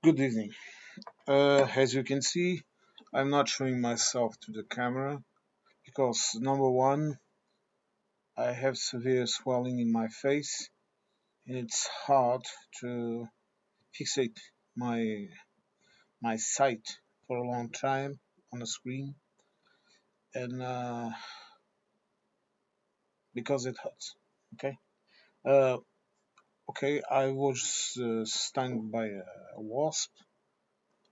Good evening. As you can see, I'm not showing myself to the camera because number one, I have severe swelling in my face and it's hard to fixate my my sight for a long time on a screen and because it hurts. Okay. Uh, okay. I was stung by a wasp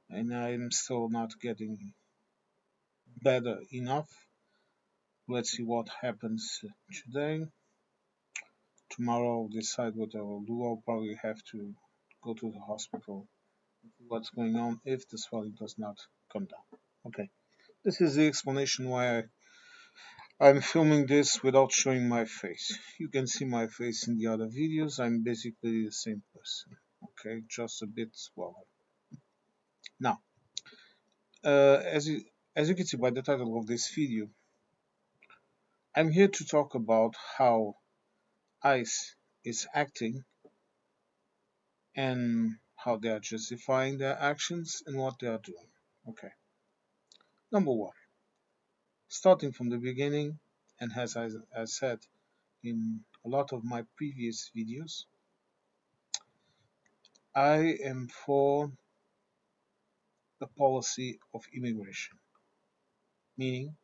and I'm still not getting better enough. Let's see what happens today. Tomorrow I'll decide what I will do. I'll probably have to go to the hospital. What's going on if the swelling does not come down? Okay, this is the explanation why I'm filming this without showing my face. You can see my face in the other videos. I'm basically the same person. Okay, just a bit swollen. Now, as you can see by the title of this video, I'm here to talk about how ICE is acting and how they are justifying their actions and what they are doing. Okay. Number one, starting from the beginning, and as I said in a lot of my previous videos, I am for the policy of immigration, meaning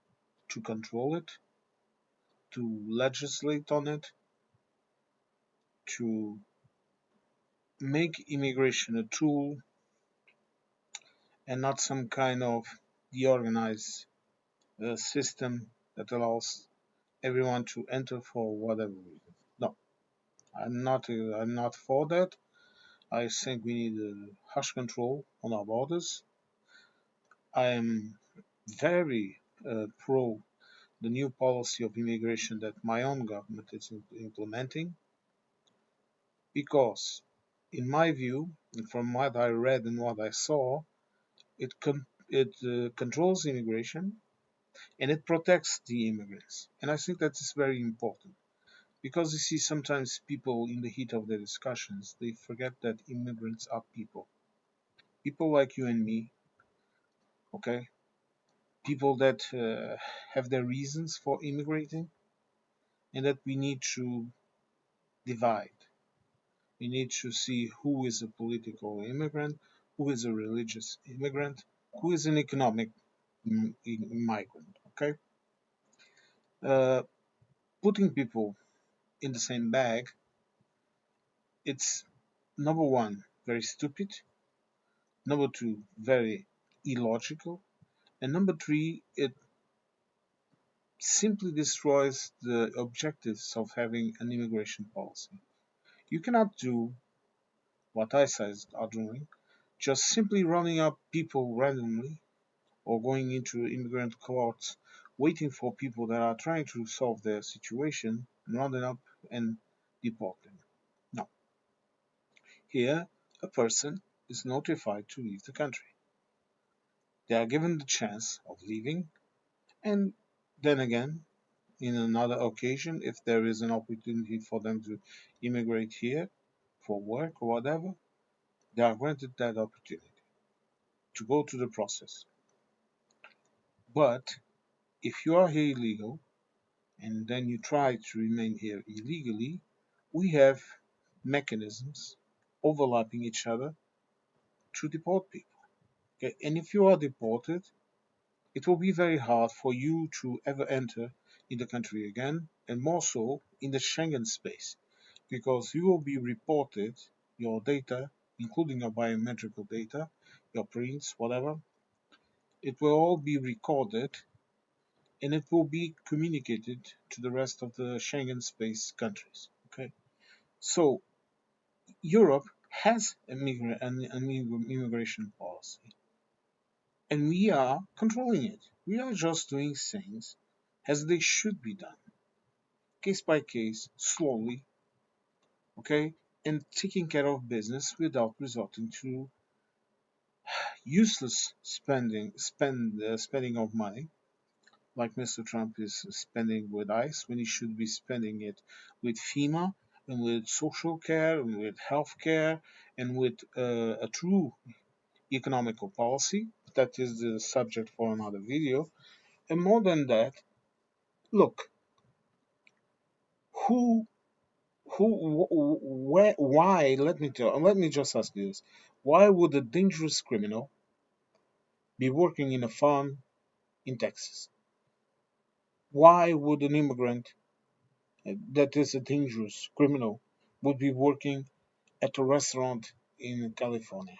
to control it, to legislate on it, to make immigration a tool and not some kind of deorganized system that allows everyone to enter for whatever reason. No, I'm not for that. I think we need a harsh control on our borders. I am very pro the new policy of immigration that my own government is implementing because, in my view, and from what I read and what I saw, it controls immigration and it protects the immigrants. And I think that is very important because you see sometimes people in the heat of their discussions they forget that immigrants are people like you and me, okay, people that have their reasons for immigrating, and that we need to divide. We need to see who is a political immigrant, who is a religious immigrant, who is an economic migrant. Okay, uh, putting people in the same bag, it's number one very stupid, number two very illogical, and number three it simply destroys the objectives of having an immigration policy. You cannot do what ISIS are doing, just simply rounding up people randomly or going into immigrant courts, waiting for people that are trying to solve their situation and rounding up and deport them. No. Here, a person is notified to leave the country. They are given the chance of leaving, and then again, in another occasion, if there is an opportunity for them to immigrate here for work or whatever, they are granted that opportunity to go through the process. But if you are here illegal and then you try to remain here illegally, we have mechanisms overlapping each other to deport people. Okay? And if you are deported, it will be very hard for you to ever enter in the country again, and more so in the Schengen space, because you will be reported your data, including your biometrical data, your prints, whatever. It will all be recorded and it will be communicated to the rest of the Schengen space countries. Okay, so Europe has an immigration policy, and we are controlling it. We are just doing things as they should be done, case by case, slowly, okay, and taking care of business without resorting to useless spending of money like Mr. Trump is spending with ICE when he should be spending it with FEMA and with social care and with health care and with a true economical policy. That is the subject for another video. And more than that, look, who, where, why? Let me just ask you this: why would a dangerous criminal be working in a farm in Texas? Why would an immigrant that is a dangerous criminal would be working at a restaurant in California?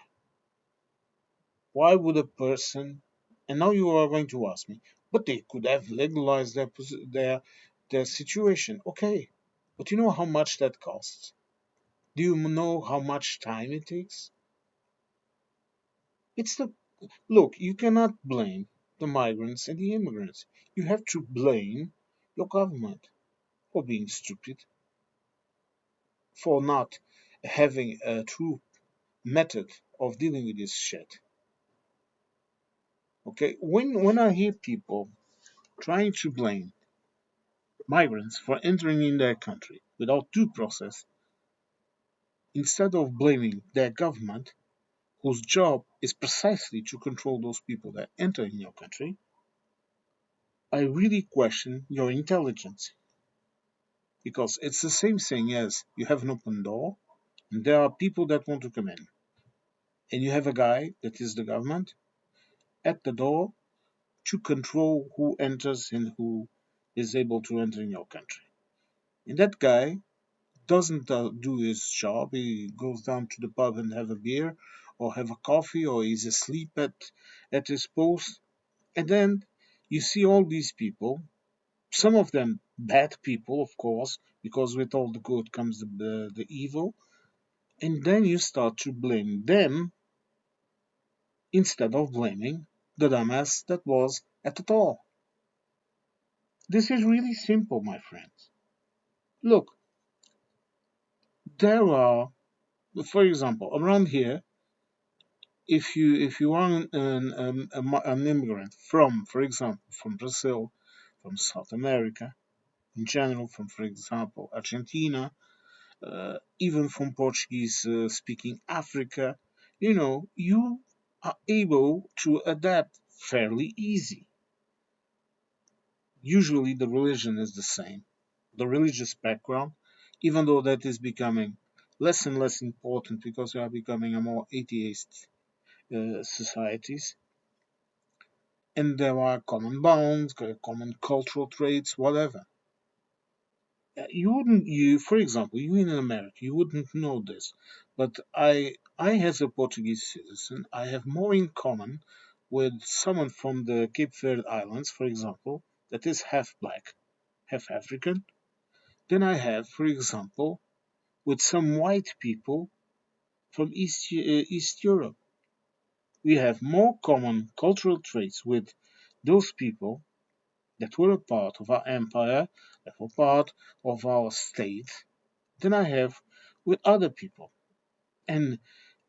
Why would a person, and now you are going to ask me, but they could have legalized their situation. Okay, but you know how much that costs? Do you know how much time it takes? It's the Look, you cannot blame the migrants and the immigrants. You have to blame your government for being stupid, for not having a true method of dealing with this shit. Okay, when I hear people trying to blame migrants for entering in their country without due process, instead of blaming their government, whose job is precisely to control those people that enter in your country, I really question your intelligence. Because it's the same thing as you have an open door, and there are people that want to come in. And you have a guy that is the government at the door to control who enters and who is able to enter in your country. And that guy doesn't do his job. He goes down to the pub and have a beer or have a coffee, or he's asleep at his post. And then you see all these people, some of them bad people, of course, because with all the good comes the evil. And then you start to blame them instead of blaming the dumbass that was at the door. This is really simple, my friends. Look, there are, for example, around here, if you are an immigrant from, for example, from Brazil, from South America, in general, from, for example, Argentina, even from Portuguese speaking Africa, you are able to adapt fairly easy. Usually the religion is the same, the religious background, even though that is becoming less and less important because we are becoming a more atheist societies, and there are common bonds, common cultural traits, whatever. For example, you in America, you wouldn't know this, but I, as a Portuguese citizen, I have more in common with someone from the Cape Verde Islands, for example, that is half black, half African, than I have, for example, with some white people from East Europe. We have more common cultural traits with those people that were a part of our empire, that were part of our state, than I have with other people. And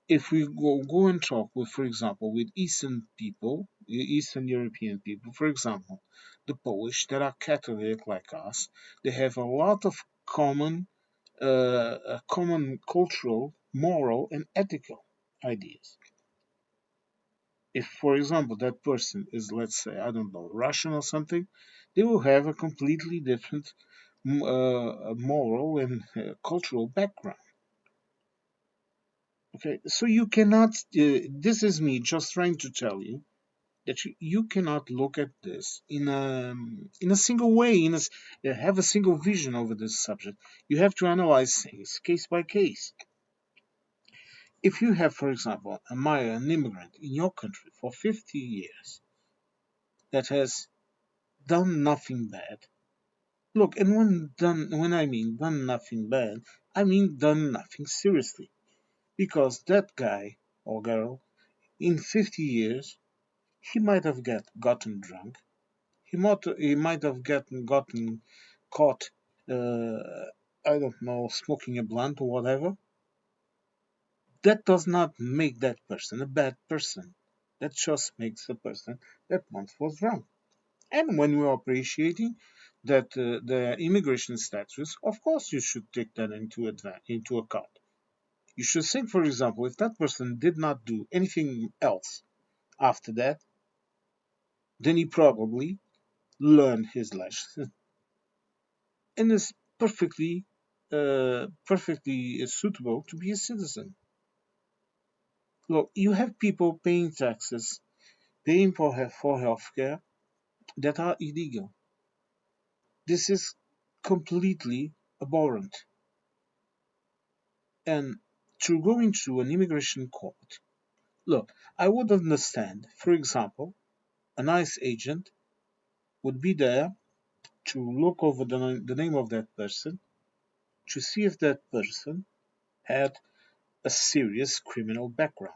if we go and talk with, for example, with Eastern people, Eastern European people, for example, the Polish that are Catholic like us, they have a lot of common cultural, moral, and ethical ideas. If, for example, that person is, let's say, I don't know, Russian or something, they will have a completely different moral and cultural background. Okay, so you cannot. This is me just trying to tell you that you cannot look at this in a single way, have a single vision over this subject. You have to analyze things case by case. If you have, for example, an immigrant in your country for 50 years that has done nothing bad, look, and when I mean done nothing bad, I mean done nothing seriously, because that guy or girl in 50 years he might have gotten drunk. He might have gotten caught. I don't know, smoking a blunt or whatever. That does not make that person a bad person. That just makes a person that once was drunk. And when we are appreciating that the immigration status, of course you should take that into account. You should think, for example, if that person did not do anything else after that, then he probably learned his lesson and is perfectly suitable to be a citizen. Look, you have people paying taxes, paying for healthcare that are illegal. This is completely abhorrent. And to go into an immigration court, look, I would understand, for example, a nice agent would be there to look over the name of that person to see if that person had a serious criminal background.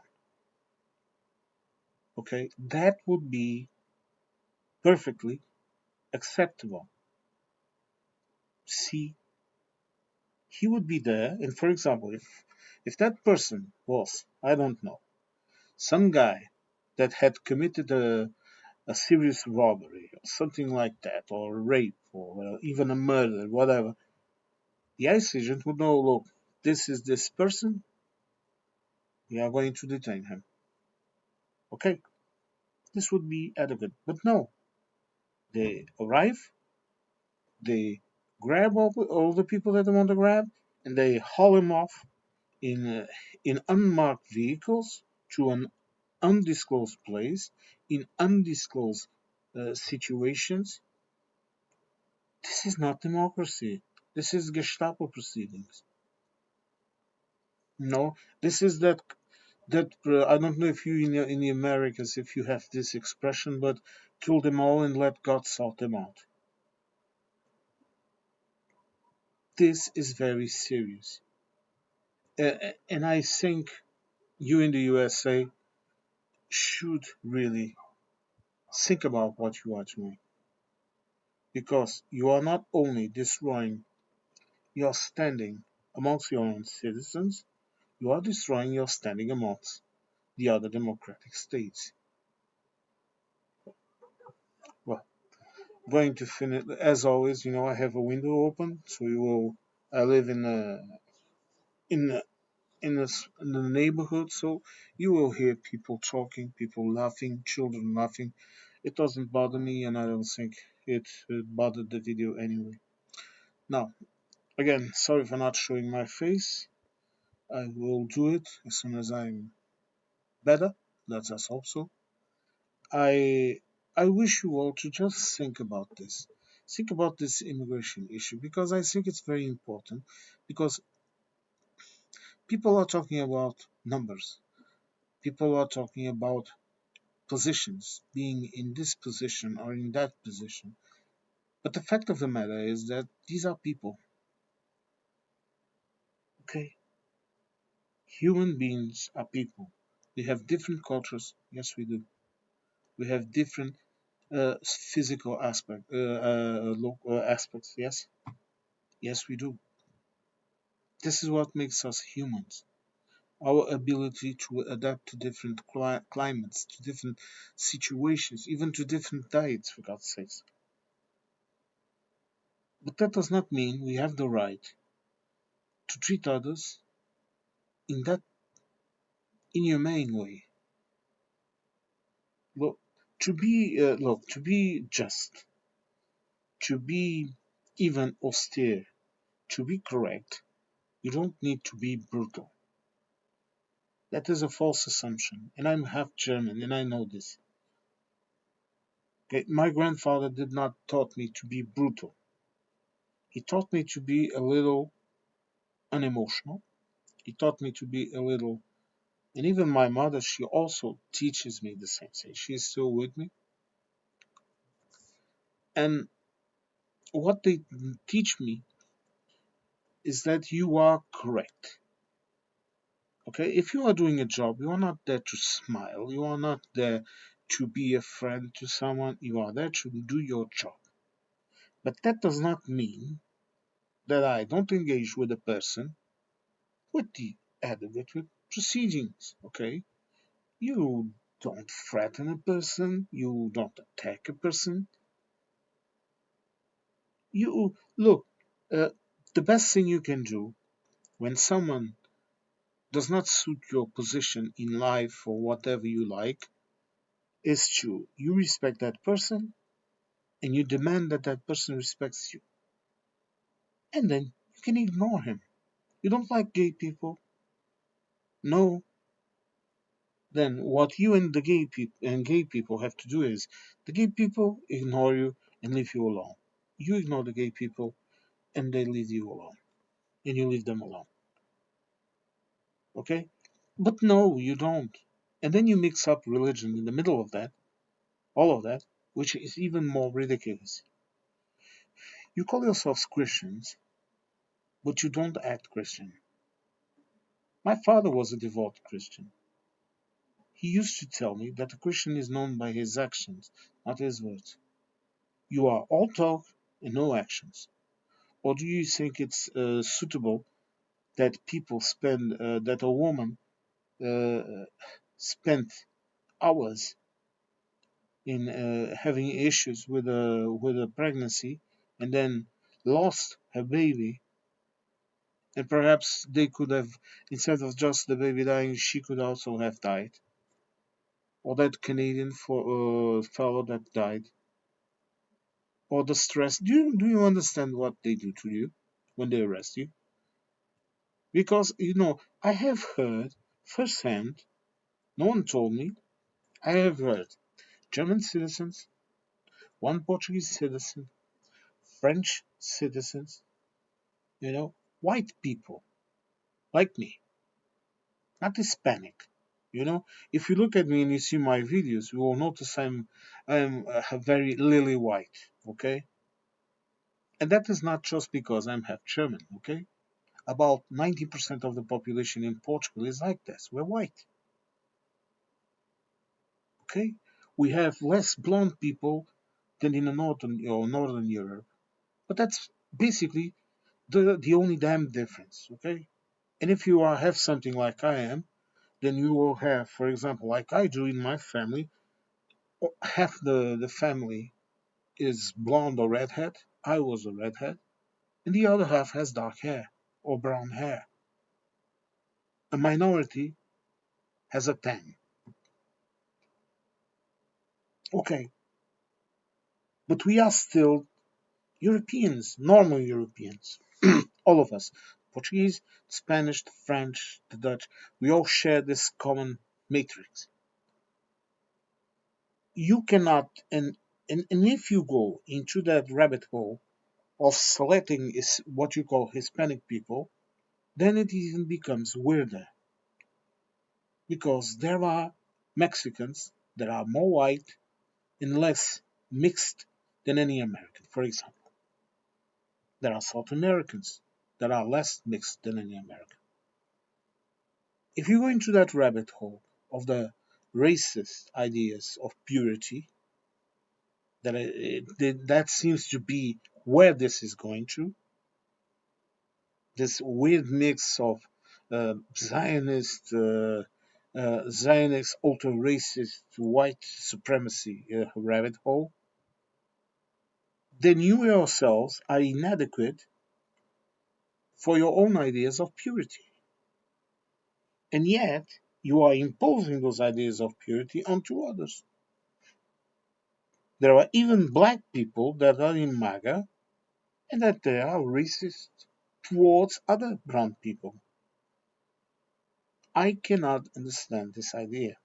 Okay, that would be perfectly acceptable. See, he would be there, and for example, if that person was, I don't know, some guy that had committed a serious robbery or something like that, or rape, or even a murder, whatever, the ICE agent would know, look, this is this person, we are going to detain him. Okay, this would be adequate. But no, they arrive, they grab all the people that they want to grab, and they haul him off in, uh, in unmarked vehicles to an undisclosed place, in undisclosed situations. This is not democracy. This is Gestapo proceedings. No, this is that I don't know if you in the Americas if you have this expression, but kill them all and let God sort them out. This is very serious, and I think you in the USA should really think about what you are doing because you are not only destroying your standing amongst your own citizens, you are destroying your standing amongst the other democratic states. Well, going to finish as always. I have a window open, so you will. I live in a, in the neighborhood, so you will hear people talking, people laughing, children laughing. It doesn't bother me, and I don't think it bothered the video anyway. Now, again, sorry for not showing my face. I will do it as soon as I'm better. Let us hope so. I I wish you all to just think about this. Think about this immigration issue because I think it's very important because people are talking about numbers. People are talking about positions, being in this position or in that position. But the fact of the matter is that these are people, okay? Human beings are people. We have different cultures. Yes, we do. We have different physical aspects. Yes, yes, we do. This is what makes us humans. Our ability to adapt to different climates, to different situations, even to different diets, for God's sakes. But that does not mean we have the right to treat others in that inhumane way. Look, to be just, to be even austere, to be correct, you don't need to be brutal. That is a false assumption, and I'm half German, and I know this. Okay? My grandfather did not taught me to be brutal. He taught me to be a little unemotional. He taught me to be a little, and even my mother, she also teaches me the same thing. She's still with me, and what they teach me is that you are correct. Okay, if you are doing a job, you are not there to smile. You are not there to be a friend to someone. You are there to do your job. But that does not mean that I don't engage with a person with the adequate proceedings. Okay, you don't threaten a person. You don't attack a person. You look. The best thing you can do when someone does not suit your position in life or whatever you like, is true. You respect that person and you demand that that person respects you. And then you can ignore him. You don't like gay people? No. Then what you and the gay people have to do is the gay people ignore you and leave you alone. You ignore the gay people and they leave you alone. And you leave them alone. Okay? But no, you don't. And then you mix up religion in the middle of that, all of that, which is even more ridiculous. You call yourselves Christians, but you don't act Christian. My father was a devout Christian. He used to tell me that a Christian is known by his actions, not his words. You are all talk and no actions. Or do you think it's suitable that that a woman uh, spent hours in having issues with a pregnancy and then lost her baby, and perhaps they could have, instead of just the baby dying, she could also have died, or that Canadian fellow that died, or the stress. Do you understand what they do to you when they arrest you? Because I have heard firsthand. No one told me. I have heard German citizens, one Portuguese citizen, French citizens, white people like me, not Hispanic. If you look at me and you see my videos, you will notice I'm very lily white, okay? And that is not just because I'm half German, okay? About 90% of the population in Portugal is like this. We're white, okay? We have less blonde people than in the northern Europe, but that's basically the only damn difference, okay? And if you have something like I am, then you will have, for example, like I do in my family, half the family is blonde or redhead. I was a redhead. And the other half has dark hair or brown hair. A minority has a tan. Okay, but we are still Europeans, normal Europeans. All of us. Portuguese, Spanish, the French, the Dutch, we all share this common matrix. You cannot, and if you go into that rabbit hole of selecting is what you call Hispanic people, then it even becomes weirder because there are Mexicans that are more white and less mixed than any American, for example. There are South Americans that are less mixed than any American. If you go into that rabbit hole of the racist ideas of purity, that seems to be where this is going to, this weird mix of Zionist, ultra-racist, white supremacy rabbit hole, then you yourselves are inadequate for your own ideas of purity. And yet, you are imposing those ideas of purity onto others. There are even black people that are in MAGA and that they are racist towards other brown people. I cannot understand this idea.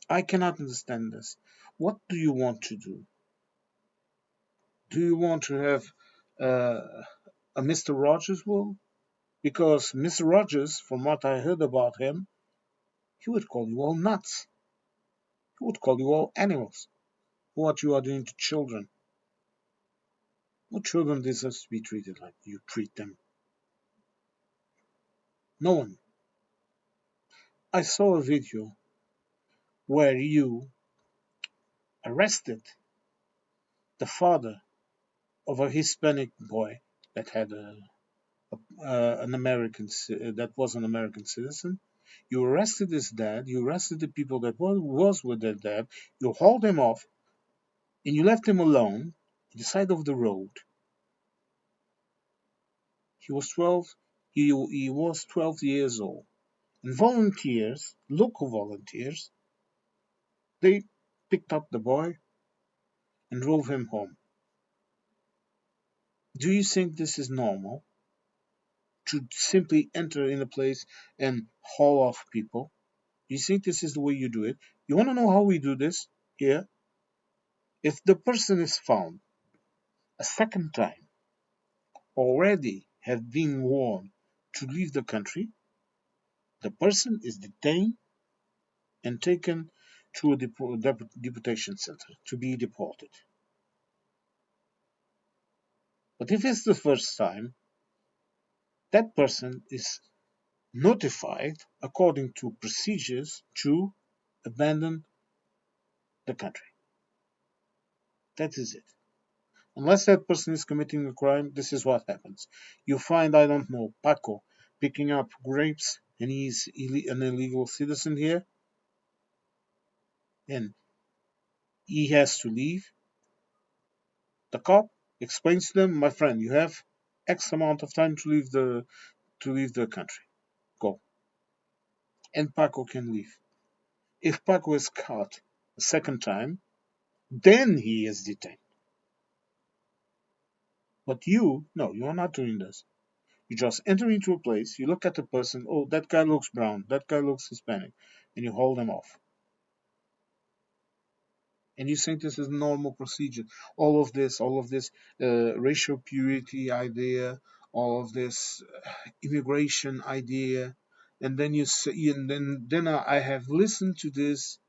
I cannot understand this. What do you want to do? Do you want to have uh, a Mr. Rogers world? Because Mr. Rogers, from what I heard about him, he would call you all nuts. He would call you all animals for what you are doing to children. No children deserve to be treated like you treat them. No one. I saw a video where you arrested the father of a Hispanic boy that had that was an American citizen. You arrested his dad. You arrested the people that was with their dad. You hauled him off, and you left him alone on the side of the road. He was 12. He was 12 years old. And volunteers, local volunteers, they picked up the boy and drove him home. Do you think this is normal? To simply enter in a place and haul off people? Do you think this is the way you do it? You want to know how we do this here? If the person is found a second time, already have been warned to leave the country, the person is detained and taken to a deportation center to be deported. But if it's the first time, that person is notified according to procedures to abandon the country. That is it. Unless that person is committing a crime, this is what happens. You find, I don't know, Paco picking up grapes and he's an illegal citizen here and he has to leave. The cop explains to them, my friend, you have X amount of time to leave the country. Go. And Paco can leave. If Paco is caught a second time, then he is detained. But you, no, you are not doing this. You just enter into a place, you look at the person, oh, that guy looks brown, that guy looks Hispanic, and you hold them off. And you think this is normal procedure. All of this racial purity idea, all of this immigration idea, and then you say, and then I have listened to this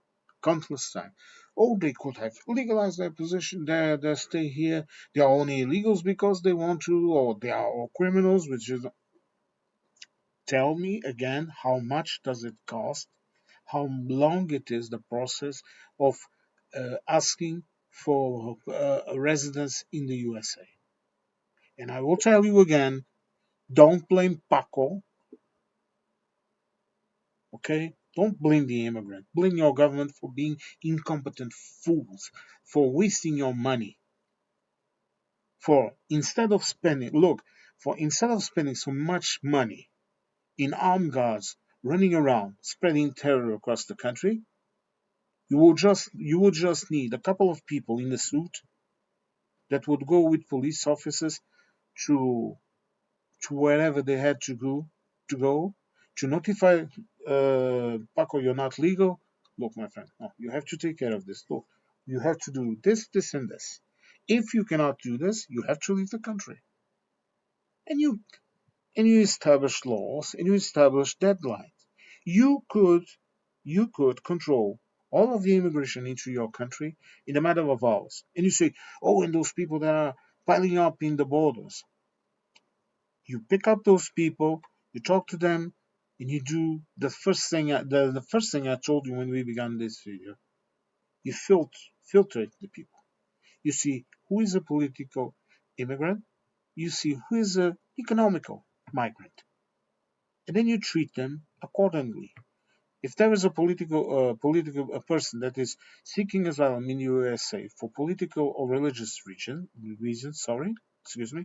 countless times. Oh, they could have legalized their position, their stay here. They are only illegals because they want to, or they are all criminals, which is. Tell me again, how much does it cost? How long it is the process of asking for a residence in the USA? And I will tell you again, don't blame Paco, okay? Don't blame the immigrant. Blame your government for being incompetent fools, for wasting your money. For instead of spending, look, for instead of spending so much money in armed guards running around spreading terror across the country, you would just need a couple of people in a suit that would go with police officers to to wherever they had to go to notify Paco, you're not legal. Look, my friend, no, you have to take care of this. Look, you have to do this, this, and this. If you cannot do this, you have to leave the country. And you establish laws and you establish deadlines. You could you could control all of the immigration into your country in a matter of hours. And you say, oh, and those people that are piling up in the borders. You pick up those people, you talk to them, and you do the first thing I told you when we began this video. You filter the people. You see who is a political immigrant. You see who is a economical migrant, and then you treat them accordingly. If there is a person that is seeking asylum in the USA for political or religious reasons, sorry, excuse me,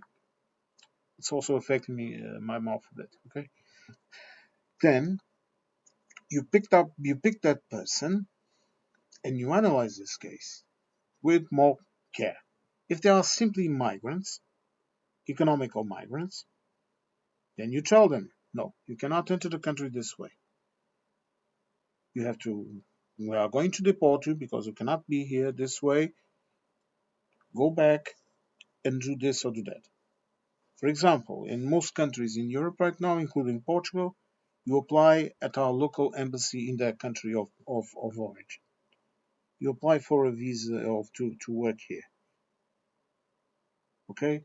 it's also affecting me my mouth a bit. Okay, then you pick that person and you analyze this case with more care. If they are simply migrants, economical migrants, then you tell them, no, you cannot enter the country this way. You have to. We are going to deport you because you cannot be here this way. Go back and do this or do that. For example, in most countries in Europe right now, including Portugal, you apply at our local embassy in that country of origin. You apply for a visa to work here. Okay?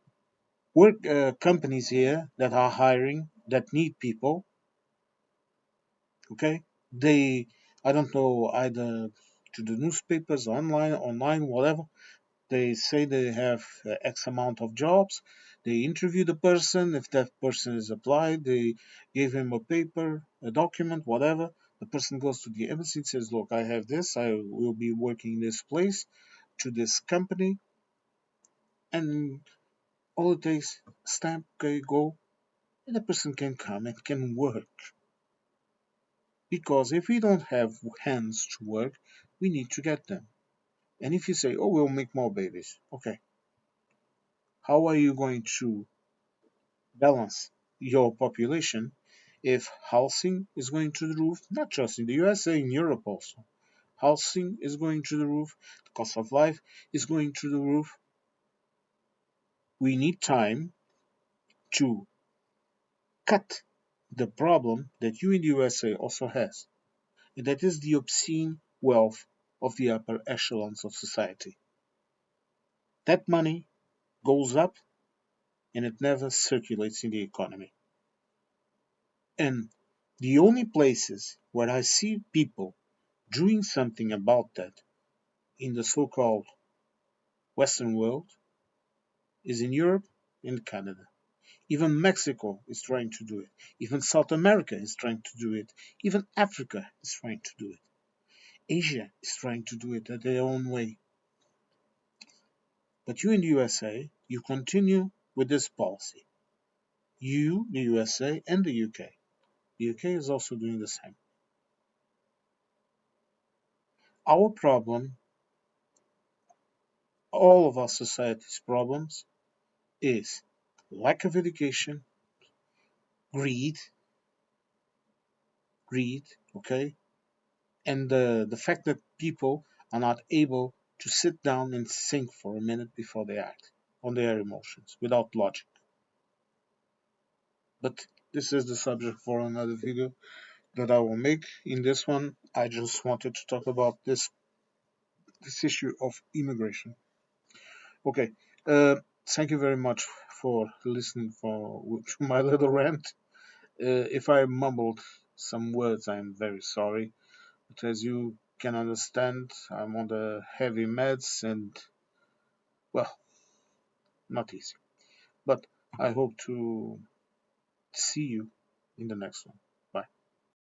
Work companies here that are hiring, that need people. Okay? They, I don't know, either to the newspapers, online, whatever. They say they have X amount of jobs. They interview the person. If that person is applied, they give him a paper, a document, whatever. The person goes to the embassy and says, look, I have this. I will be working in this place to this company. And all it takes, stamp, okay, go. and a person can come and can work. Because if we don't have hands to work, we need to get them. And if you say, oh, we'll make more babies, okay, how are you going to balance your population if housing is going to the roof, not just in the USA, in Europe also? Housing is going to the roof, the cost of life is going to the roof. We need time to cut the problem that you in the USA also has, and that is the obscene wealth of the upper echelons of society. That money goes up and it never circulates in the economy. And the only places where I see people doing something about that in the so called Western world is in Europe and Canada. Even Mexico is trying to do it. Even South America is trying to do it. Even Africa is trying to do it. Asia is trying to do it at their own way. But you in the USA, you continue with this policy. You, the USA, and the UK. The UK is also doing the same. Our problem, all of our society's problems, is lack of education, greed, greed, okay, and the fact that people are not able to sit down and think for a minute before they act on their emotions without logic. But this is the subject for another video that I will make. In this one, I just wanted to talk about this issue of immigration. Okay, thank you very much for listening for to my little rant. If I mumbled some words, I'm very sorry. But as you can understand, I'm on the heavy meds and, well, not easy. But I hope to see you in the next one.